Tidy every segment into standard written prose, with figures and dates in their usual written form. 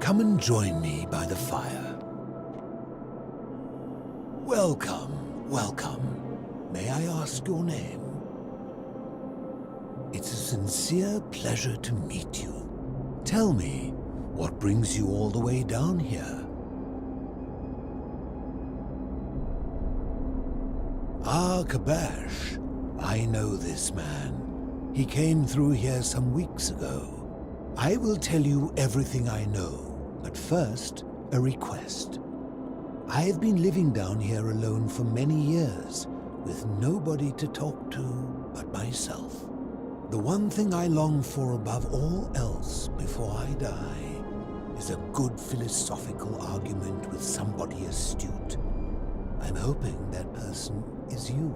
Come and join me by the fire. Welcome, welcome. May I ask your name? It's a sincere pleasure to meet you. Tell me, what brings you all the way down here? Ah, Kabash. I know this man. He came through here some weeks ago. I will tell you everything I know, but first, a request. I have been living down here alone for many years, with nobody to talk to but myself. The one thing I long for above all else before I die is a good philosophical argument with somebody astute. I'm hoping that person is you.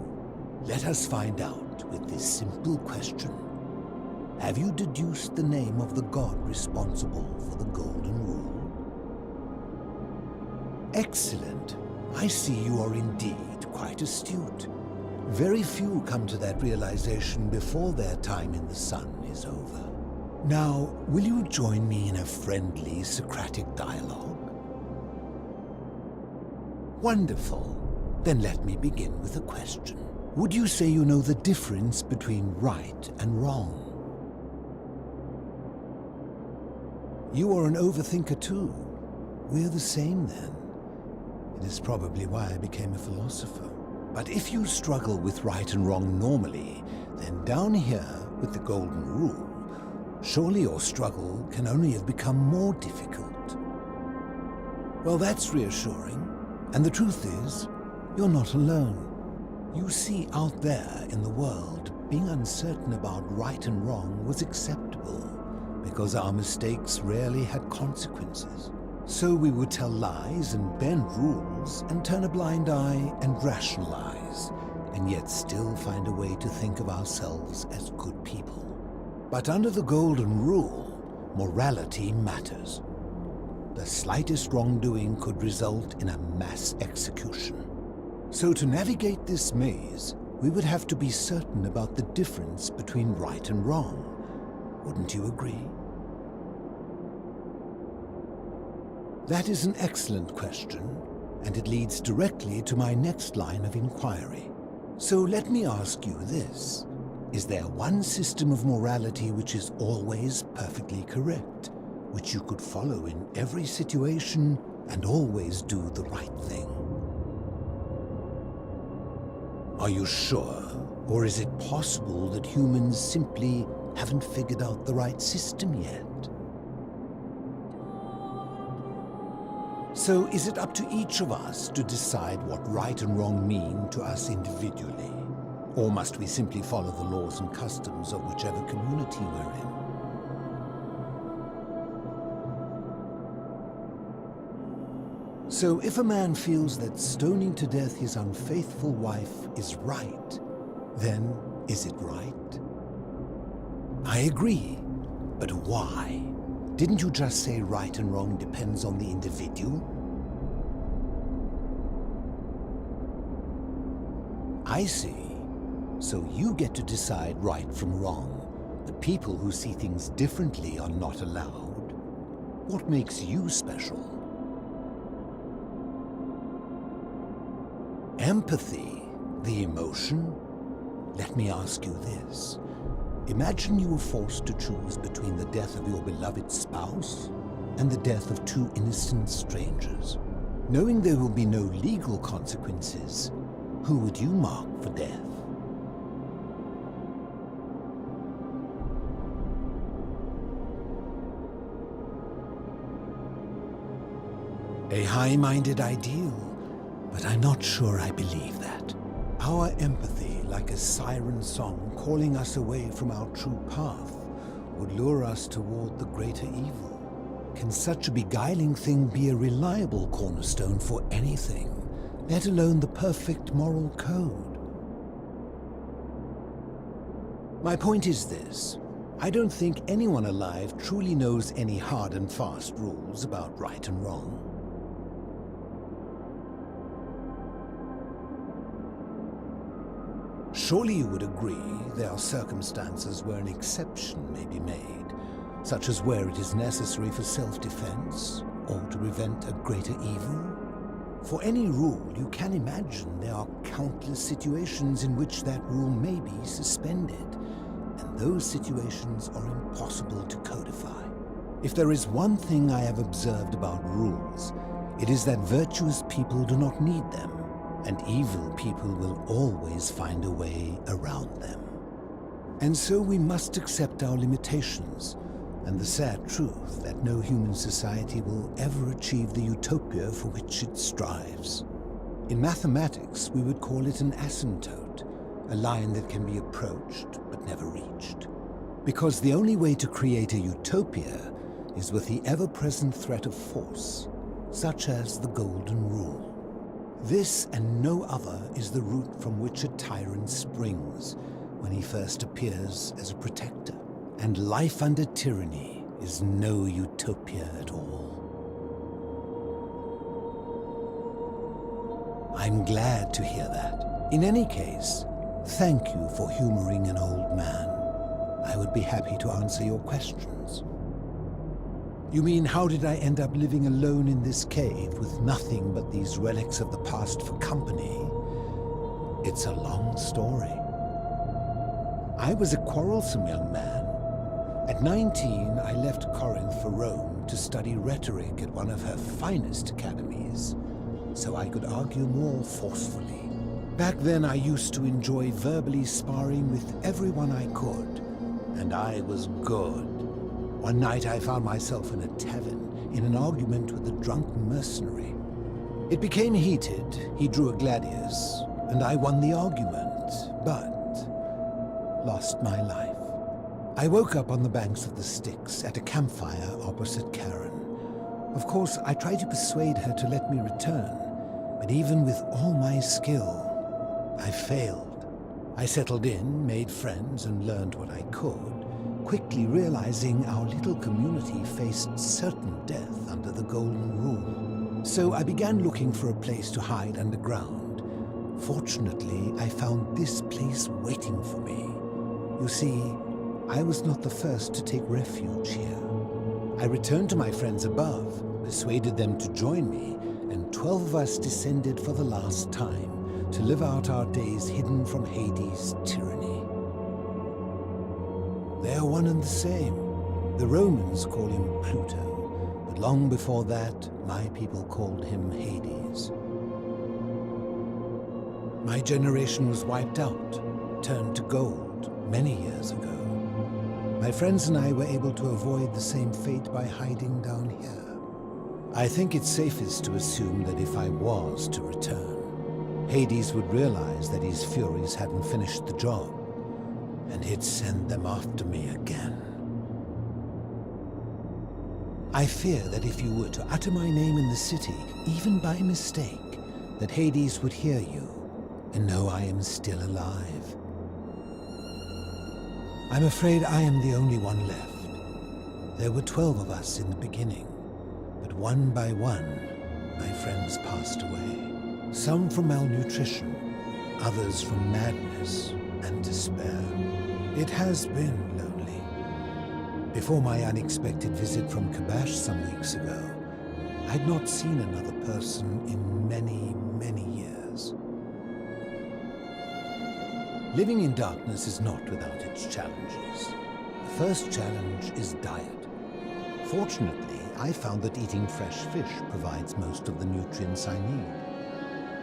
Let us find out with this simple question. Have you deduced the name of the god responsible for the Golden Rule? Excellent. I see you are indeed quite astute. Very few come to that realization before their time in the sun is over. Now, will you join me in a friendly Socratic dialogue? Wonderful. Then let me begin with a question. Would you say you know the difference between right and wrong? You are an overthinker too. We're the same then. It is probably why I became a philosopher. But if you struggle with right and wrong normally, then down here with the Golden Rule, surely your struggle can only have become more difficult. Well, that's reassuring. And the truth is, you're not alone. You see, out there in the world, being uncertain about right and wrong was acceptable because our mistakes rarely had consequences. So we would tell lies and bend rules and turn a blind eye and rationalize, and yet still find a way to think of ourselves as good people. But under the Golden Rule, morality matters. The slightest wrongdoing could result in a mass execution. So to navigate this maze, we would have to be certain about the difference between right and wrong. Wouldn't you agree? That is an excellent question, and it leads directly to my next line of inquiry. So let me ask you this. Is there one system of morality which is always perfectly correct, which you could follow in every situation and always do the right thing? Are you sure? Or is it possible that humans simply haven't figured out the right system yet? So is it up to each of us to decide what right and wrong mean to us individually? Or must we simply follow the laws and customs of whichever community we're in? So if a man feels that stoning to death his unfaithful wife is right, then is it right? I agree, but why? Didn't you just say right and wrong depends on the individual? I see. So you get to decide right from wrong. The people who see things differently are not allowed. What makes you special? Empathy, the emotion? Let me ask you this. Imagine you were forced to choose between the death of your beloved spouse and the death of two innocent strangers. Knowing there will be no legal consequences, who would you mark for death? A high-minded ideal, but I'm not sure I believe that. Our empathy, like a siren song calling us away from our true path, would lure us toward the greater evil. Can such a beguiling thing be a reliable cornerstone for anything, let alone the perfect moral code? My point is this. I don't think anyone alive truly knows any hard and fast rules about right and wrong. Surely you would agree there are circumstances where an exception may be made, such as where it is necessary for self-defense or to prevent a greater evil. For any rule, you can imagine there are countless situations in which that rule may be suspended, and those situations are impossible to codify. If there is one thing I have observed about rules, it is that virtuous people do not need them, and evil people will always find a way around them. And so we must accept our limitations, and the sad truth that no human society will ever achieve the utopia for which it strives. In mathematics, we would call it an asymptote, a line that can be approached but never reached. Because the only way to create a utopia is with the ever-present threat of force, such as the Golden Rule. This and no other is the root from which a tyrant springs when he first appears as a protector. And life under tyranny is no utopia at all. I'm glad to hear that. In any case, thank you for humoring an old man. I would be happy to answer your questions. You mean, how did I end up living alone in this cave with nothing but these relics of the past for company? It's a long story. I was a quarrelsome young man. At 19, I left Corinth for Rome to study rhetoric at one of her finest academies, so I could argue more forcefully. Back then, I used to enjoy verbally sparring with everyone I could, and I was good. One night, I found myself in a tavern in an argument with a drunk mercenary. It became heated. He drew a gladius, and I won the argument, but lost my life. I woke up on the banks of the Styx at a campfire opposite Karen. Of course, I tried to persuade her to let me return, but even with all my skill, I failed. I settled in, made friends, and learned what I could, quickly realizing our little community faced certain death under the Golden Rule. So I began looking for a place to hide underground. Fortunately, I found this place waiting for me. You see, I was not the first to take refuge here. I returned to my friends above, persuaded them to join me, and 12 of us descended for the last time to live out our days hidden from Hades' tyranny. They are one and the same. The Romans call him Pluto, but long before that, my people called him Hades. My generation was wiped out, turned to gold, many years ago. My friends and I were able to avoid the same fate by hiding down here. I think it's safest to assume that if I was to return, Hades would realize that his furies hadn't finished the job, and he'd send them after me again. I fear that if you were to utter my name in the city, even by mistake, that Hades would hear you and know I am still alive. I'm afraid I am the only one left. There were 12 of us in the beginning, but one by one, my friends passed away. Some from malnutrition, others from madness and despair. It has been lonely. Before my unexpected visit from Kabash some weeks ago, I'd not seen another person in many, many years. Living in darkness is not without its challenges. The first challenge is diet. Fortunately, I found that eating fresh fish provides most of the nutrients I need.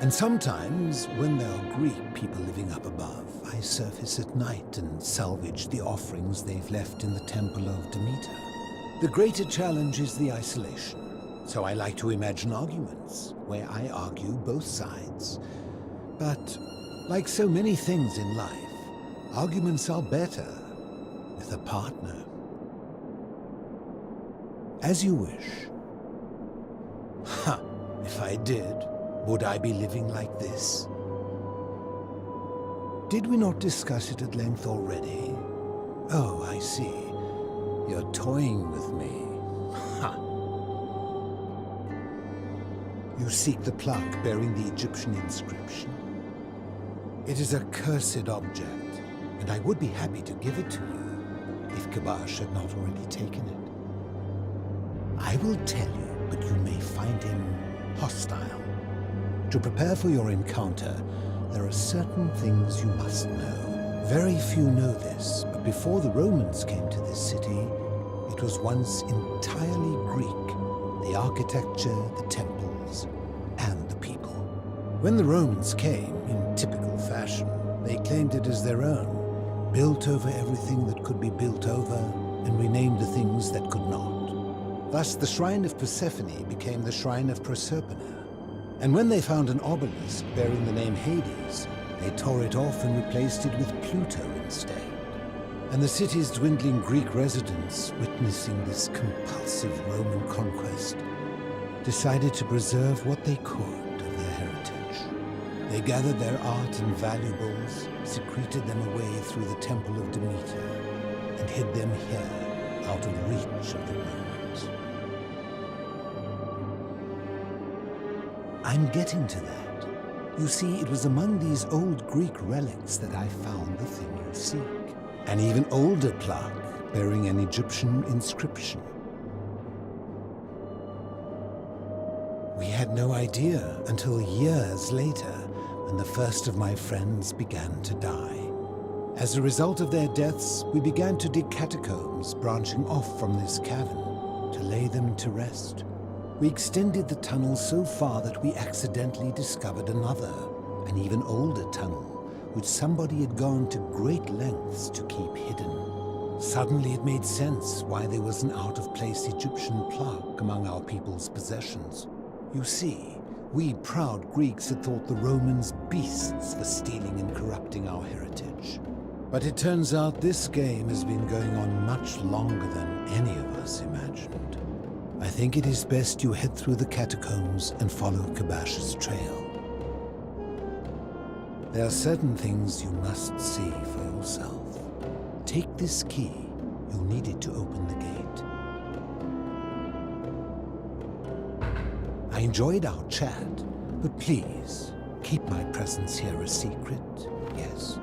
And sometimes, when there are Greek people living up above, I surface at night and salvage the offerings they've left in the temple of Demeter. The greater challenge is the isolation. So I like to imagine arguments, where I argue both sides. But like so many things in life, arguments are better with a partner. As you wish. Ha! If I did, would I be living like this? Did we not discuss it at length already? Oh, I see. You're toying with me. Ha! You seek the plaque bearing the Egyptian inscription. It is a cursed object, and I would be happy to give it to you, if Kabash had not already taken it. I will tell you, but you may find him hostile. To prepare for your encounter, there are certain things you must know. Very few know this, but before the Romans came to this city, it was once entirely Greek. The architecture, the temples, and the people. When the Romans came, in typical fashion, they claimed it as their own, built over everything that could be built over, and renamed the things that could not. Thus, the Shrine of Persephone became the Shrine of Proserpina. And when they found an obelisk bearing the name Hades, they tore it off and replaced it with Pluto instead. And the city's dwindling Greek residents, witnessing this compulsive Roman conquest, decided to preserve what they could of their heritage. They gathered their art and valuables, secreted them away through the Temple of Demeter, and hid them here, out of reach of the Romans. I'm getting to that. You see, it was among these old Greek relics that I found the thing you seek. An even older plaque bearing an Egyptian inscription. We had no idea until years later when the first of my friends began to die. As a result of their deaths, we began to dig catacombs branching off from this cavern to lay them to rest. We extended the tunnel so far that we accidentally discovered another, an even older tunnel, which somebody had gone to great lengths to keep hidden. Suddenly it made sense why there was an out-of-place Egyptian plaque among our people's possessions. You see, we proud Greeks had thought the Romans beasts for stealing and corrupting our heritage. But it turns out this game has been going on much longer than any of us imagined. I think it is best you head through the catacombs and follow Kabash's trail. There are certain things you must see for yourself. Take this key. You'll need it to open the gate. I enjoyed our chat, but please, keep my presence here a secret, yes?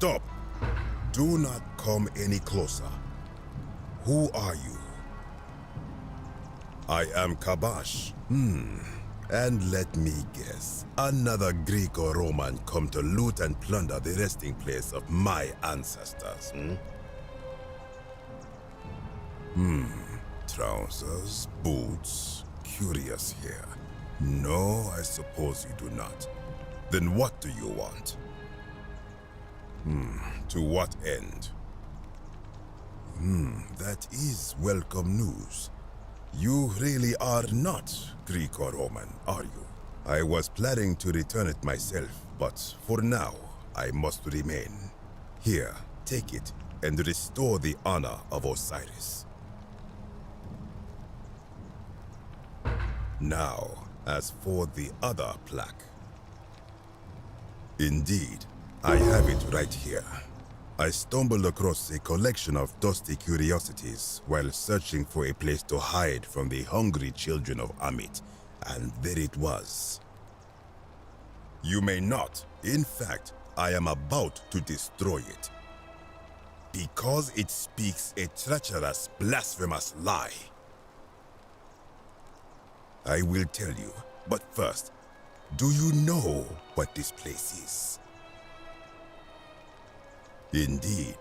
Stop! Do not come any closer. Who are you? I am Kabash. And let me guess, another Greek or Roman come to loot and plunder the resting place of my ancestors, Trousers, boots, curious here. No, I suppose you do not. Then what do you want? To what end? That is welcome news. You really are not Greek or Roman, are you? I was planning to return it myself, but for now, I must remain. Here, take it and restore the honor of Osiris. Now, as for the other plaque. Indeed, I have it right here. I stumbled across a collection of dusty curiosities while searching for a place to hide from the hungry children of Amit, and there it was. You may not. In fact, I am about to destroy it. Because it speaks a treacherous, blasphemous lie. I will tell you, but first, do you know what this place is? Indeed,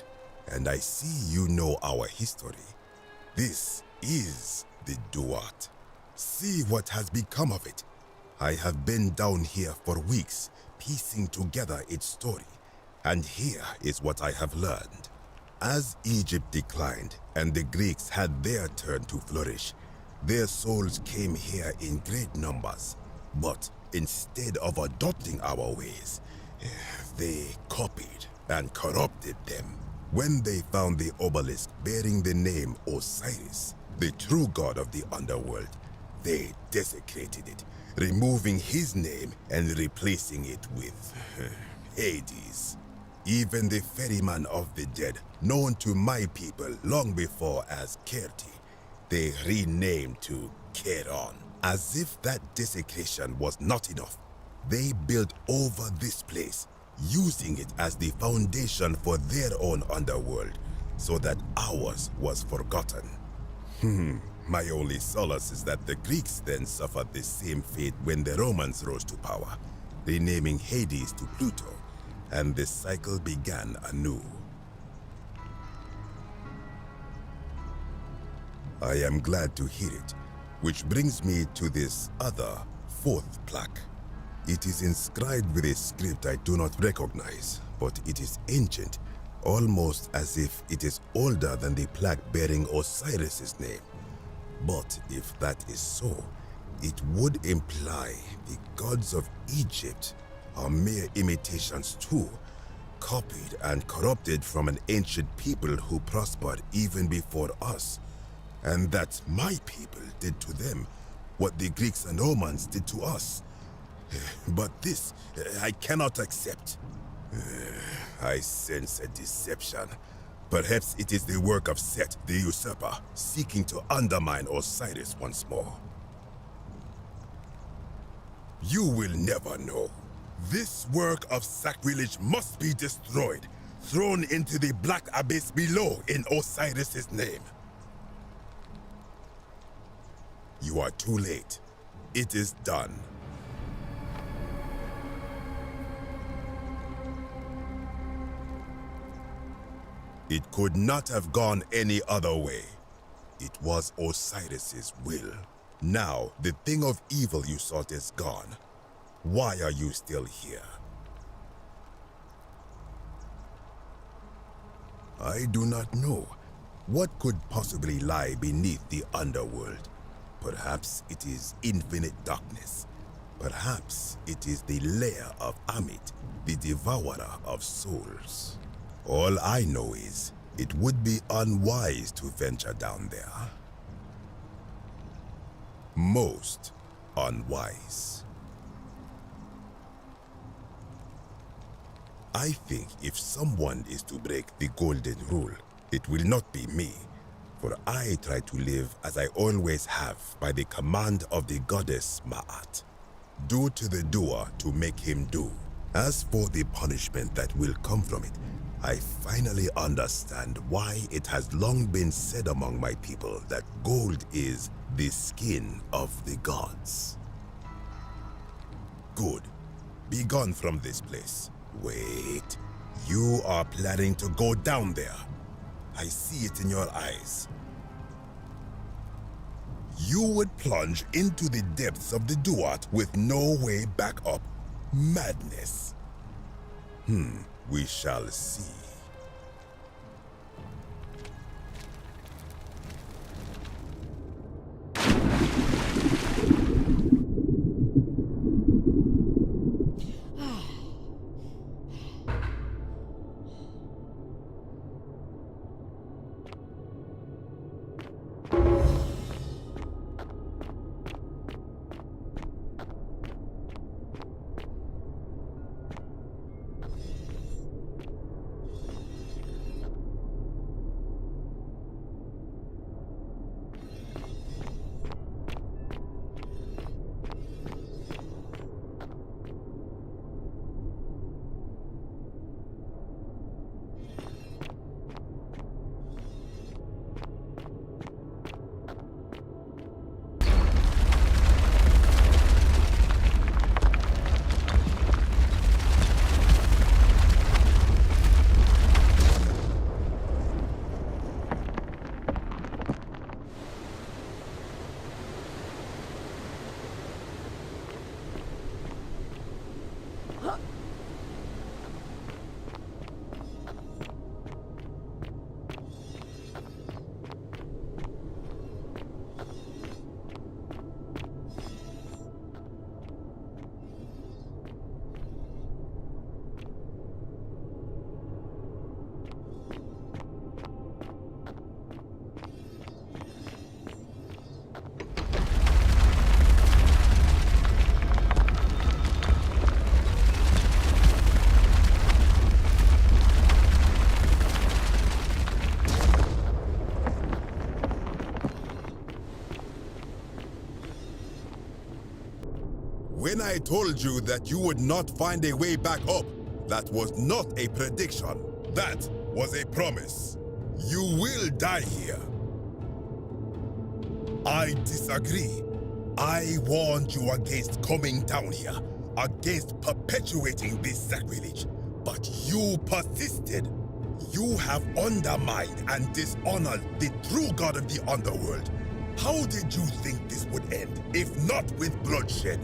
and I see you know our history. This is the Duat. See what has become of it. I have been down here for weeks, piecing together its story, and here is what I have learned. As Egypt declined and the Greeks had their turn to flourish, their souls came here in great numbers, but instead of adopting our ways, they copied and corrupted them. When they found the obelisk bearing the name Osiris, the true god of the underworld, they desecrated it, removing his name and replacing it with Hades. Even the ferryman of the dead, known to my people long before as Kerti, they renamed to Keron. As if that desecration was not enough, they built over this place, using it as the foundation for their own underworld, so that ours was forgotten. My only solace is that the Greeks then suffered the same fate when the Romans rose to power, renaming Hades to Pluto, and the cycle began anew. I am glad to hear it, which brings me to this other, fourth plaque. It is inscribed with a script I do not recognize, but it is ancient, almost as if it is older than the plaque bearing Osiris's name. But if that is so, it would imply the gods of Egypt are mere imitations too, copied and corrupted from an ancient people who prospered even before us, and that my people did to them what the Greeks and Romans did to us. But this, I cannot accept. I sense a deception. Perhaps it is the work of Set, the usurper, seeking to undermine Osiris once more. You will never know. This work of sacrilege must be destroyed, thrown into the black abyss below in Osiris's name. You are too late. It is done. It could not have gone any other way. It was Osiris's will. Now, the thing of evil you sought is gone. Why are you still here? I do not know. What could possibly lie beneath the underworld? Perhaps it is infinite darkness. Perhaps it is the lair of Amit, the devourer of souls. All I know is, it would be unwise to venture down there. Most unwise. I think if someone is to break the golden rule, it will not be me, for I try to live as I always have by the command of the goddess Ma'at. Do to the doer to make him do. As for the punishment that will come from it, I finally understand why it has long been said among my people that gold is the skin of the gods. Good. Be gone from this place. Wait. You are planning to go down there. I see it in your eyes. You would plunge into the depths of the Duat with no way back up. Madness. We shall see. When I told you that you would not find a way back up, that was not a prediction. That was a promise. You will die here. I disagree. I warned you against coming down here, against perpetuating this sacrilege, but you persisted. You have undermined and dishonored the true God of the underworld. How did you think this would end, if not with bloodshed?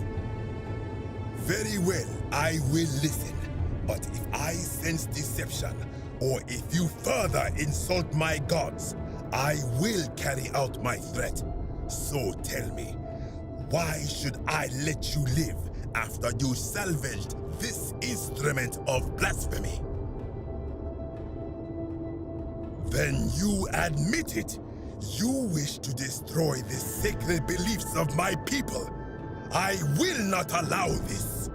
Very well, I will listen. But if I sense deception, or if you further insult my gods, I will carry out my threat. So tell me, why should I let you live after you salvaged this instrument of blasphemy? Then you admit it. You wish to destroy the sacred beliefs of my people. I will not allow this.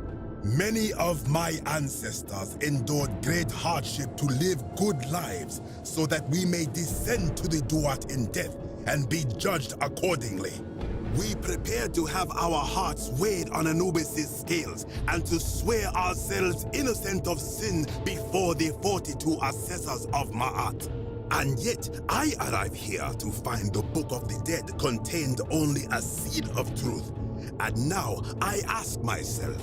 Many of my ancestors endured great hardship to live good lives so that we may descend to the Duat in death and be judged accordingly. We prepare to have our hearts weighed on Anubis' scales and to swear ourselves innocent of sin before the 42 assessors of Ma'at. And yet, I arrive here to find the Book of the Dead contained only a seed of truth. And now, I ask myself,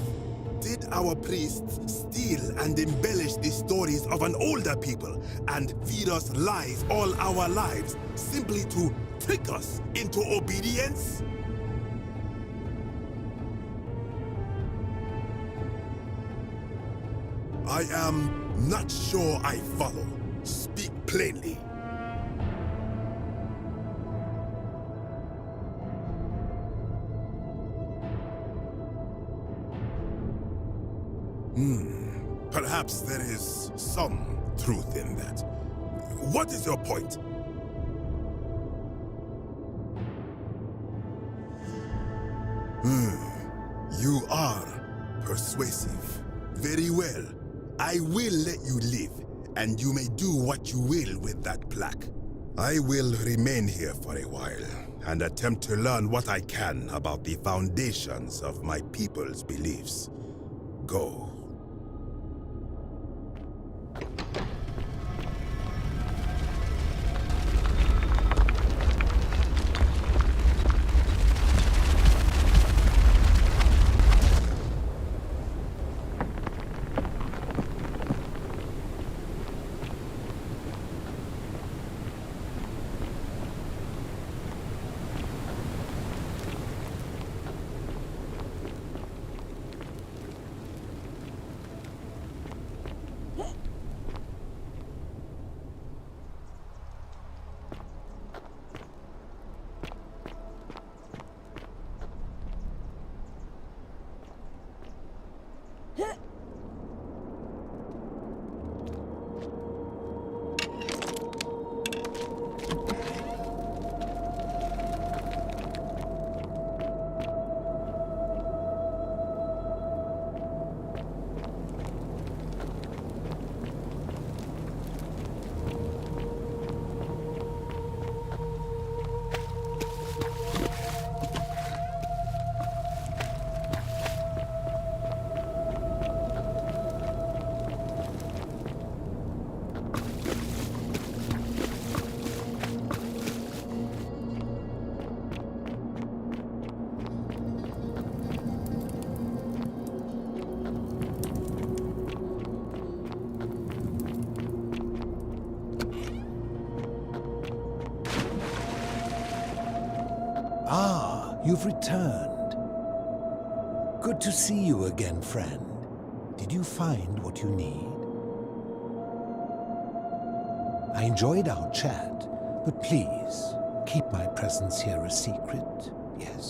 did our priests steal and embellish the stories of an older people and feed us lies all our lives simply to trick us into obedience? I am not sure I follow. Speak plainly. Perhaps there is some truth in that. What is your point? You are persuasive. Very well. I will let you live, and you may do what you will with that plaque. I will remain here for a while, and attempt to learn what I can about the foundations of my people's beliefs. Go. You've returned. Good to see you again, friend. Did you find what you need? I enjoyed our chat, but please, keep my presence here a secret, yes?